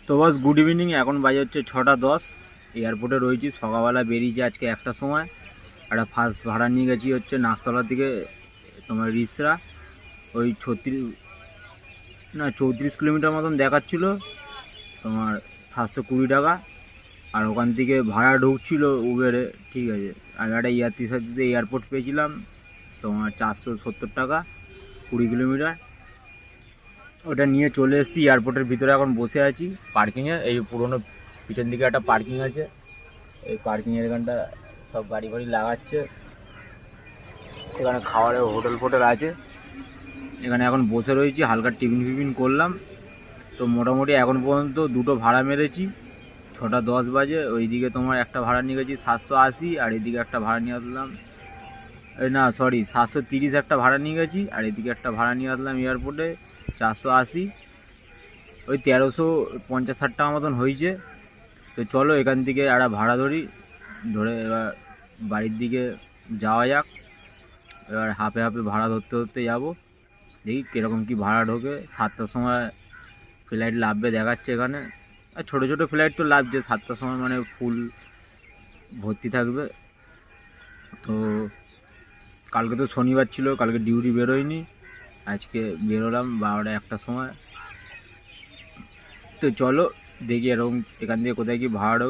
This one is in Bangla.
তো বস গুড ইভিনিং। এখন বাজে হচ্ছে 6টা 10। এয়ারপোর্টে রয়েছি, সকালবেলা বেরিয়েছি আজকে 1টার সময়। একটা ফার্স্ট ভাড়া নিয়ে গেছি হচ্ছে নাকতলা থেকে তোমার রিসরা, ওই 34 কিলোমিটার মতন দেখাচ্ছিল, তোমার 720 টাকা। আর ওখান থেকে ভাড়া ঢুকছিল উবেরে, ঠিক আছে। আর একটা সাথে এয়ারপোর্ট পেয়েছিলাম তোমার 470 টাকা, 20 কিলোমিটার। ওটা নিয়ে চলে এসেছি এয়ারপোর্টের ভিতরে, এখন বসে আছি পার্কিংয়ে। এই পুরনো পিছন দিকে একটা পার্কিং আছে, এই পার্কিংয়ের এখানটা সব গাড়ি ফাড়ি লাগাচ্ছে। এখানে খাবারের হোটেল ফোটেল আছে। এখানে এখন বসে রয়েছি, হালকা টিফিন ফিফিন করলাম। তো মোটামুটি এখন পর্যন্ত দুটো ভাড়া মেরেছি। 6টা 10 বাজে। ওইদিকে তোমার একটা ভাড়া নিয়ে গেছি 780, আর এদিকে একটা ভাড়া নিয়ে আসলাম, না সরি 730 একটা ভাড়া নিয়ে গেছি। আর এদিকে একটা ভাড়া নিয়ে আসলাম এয়ারপোর্টে 480। ওই 1350-60 টাকা মতন হয়েছে। তো চলো এখান থেকে একটা ভাড়া ধরি, ধরে এবার বাড়ির দিকে যাওয়া যাক। এবার হাফে হাফে ভাড়া ধরতে ধরতে যাবো, দেখি কীরকম কী ভাড়া ঢোকে। 7টার সময় ফ্লাইট লাভবে দেখাচ্ছে এখানে। আর ছোটো ছোটো ফ্লাইট তো লাভছে, 7টার সময় মানে ফুল ভর্তি থাকবে। তো কালকে তো শনিবার ছিল, কালকে ডিউটি বেরোয়নি, আজকে বেরোলাম 12টা 1টার সময়। তো চলো দেখি এরকম এখান থেকে কোথায় কি ভাড়া ঢোকে।